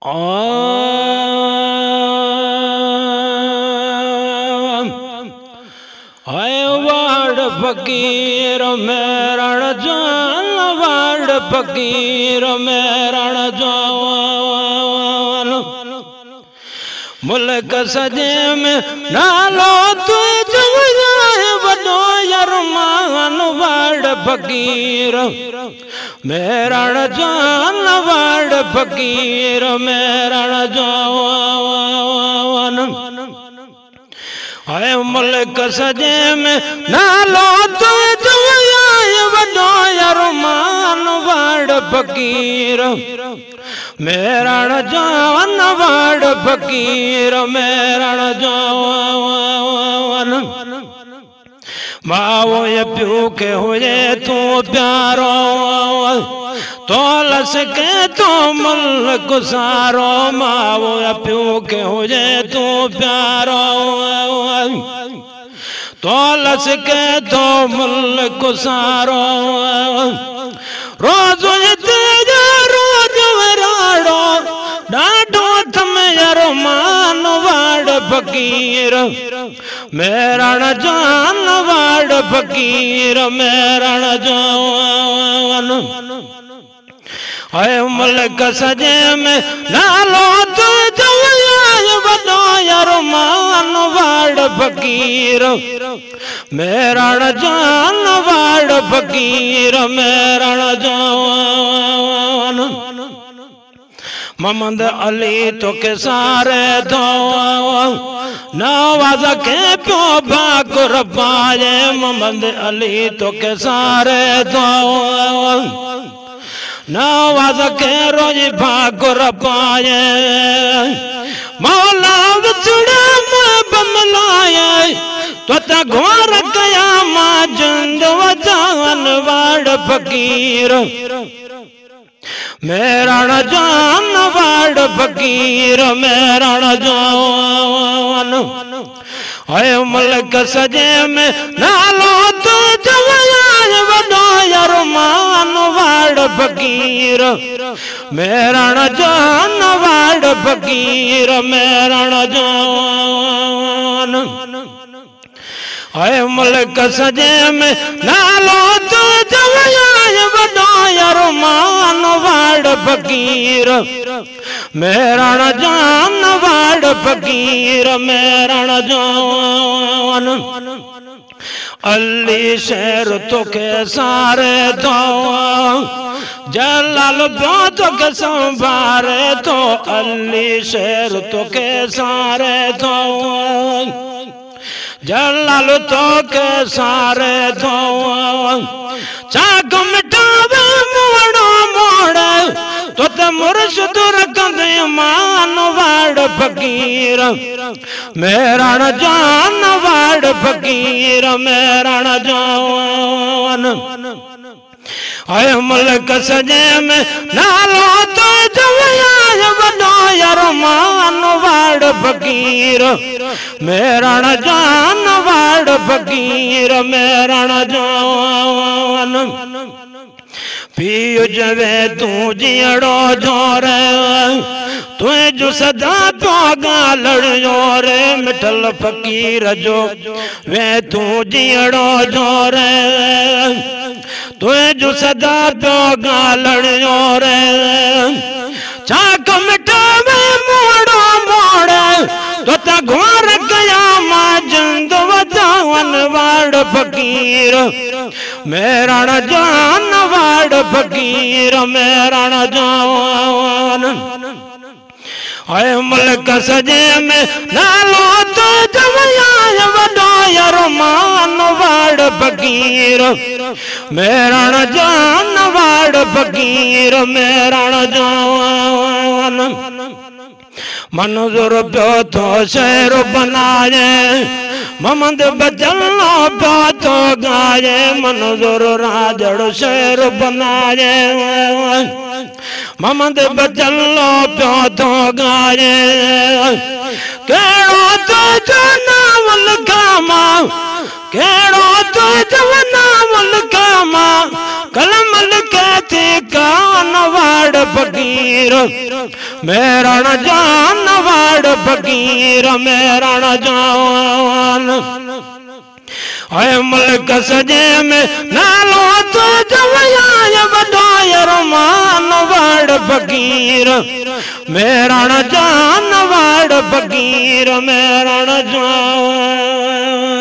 हाय वाड़ फकीर मेरण जान, वाड़ फकीर मेरण जान, मुल्क सजे में नालो तू जवाए वडो यरमान। वाड़ फकीर मेरण जान, वाड़ फकीर मेरण जान। हाय मुल्क सजे में नालो तू जवाए वडो यरमान। वाड़ फकीर मेरण जान, वाड़ फकीर मेरण जान। माओ ये प्यू के हुए तू प्यारो, तोलस के तो मुल्क सारो। माओ ये प्यू के हुए तू प्यारो, तोलस के तो मुल्क सारो। रोज तेरा रोज वराड़ो डाडो थम यरमान। वाड़ फकीर मेरण जान, वाड़ फकीर मेरण जान। हाय मुल्क सजे में नालो तू जवाए वडो यरमान। वाड़ फकीर मेरण जान, वाड़ फकीर मेरण जान। मोहम्मद अली तो के सारे दो नवाज के प्यो भाकुर पाए। मोहम्मद अली तो के सारे दो नवाज के रोज भाकुर पाए। मौला विछड़े में बमलाए तो घोर गया मां जंद वजान। वाड़ फकीर मेरण जान, वाड़ फकीर मेरण जान। हाय मुल्क सजे में नालो तू जवाए वडो यरमान। वाड़ फकीर मेरण जान, वाड़ फकीर मेरण जान। हाय मुल्क सजे में नालो तू जवाए वडो यरमान। वाड़ फकीर मेरण जान, वाड़ फकीर मेरण जान। अली शेर तो के सारे दो जलाल तो के संभारे तो। अली शेर तो के सारे दो जलाल तो के सारे दो। चाक मिटावे मोड़ो मोड़े तो ते मुर्शिद रखंद ईमान। वाड़ फकीर मेरण जान, वाड़ फकीर मेरण जान। हाय मुल्क सजे में नालो तो जवाए वडो यरमान। वाड़ फकीर मेरण जान, वाड़ फकीर मेरण जान। पियो जवे तू जियड़ो जोरे तुए जो सदा तो गालड़ो रे। मिठल फकीर जो वे तू जियड़ो जोरे तुए जो सदा तो गालड़ो रे। चाक मिटावे मोड़ो मोड़े तो घोर गया मां जंद वजावन। वाड़ फकीर मेरण जान, वाड़ फकीर मेरण जान। हाय मुल्क सजे में नालो तो जवाए वडो यरमान। वाड़ फकीर मेरण जान, वाड़ फकीर मेरण जान। मंजूर प्यो तो शेर बनाए मोहम्मद बचलो प्यो तो गाए। मंजूर राजड़ शेर बनाए मोहम्मद बचलो प्यो तो गाए। केड़ो तो जनावल कामा, केड़ो तो जनावल कामा। कलम लिखे थी कान वाड़ फकीर मेरा न जान वाड़ फकीर मेरा न जान ऐ मुल्क सजे में नालो तो जवया बदाय रमान वाड़ फकीर मेरा न जान वाड़ फकीर मेरा न जान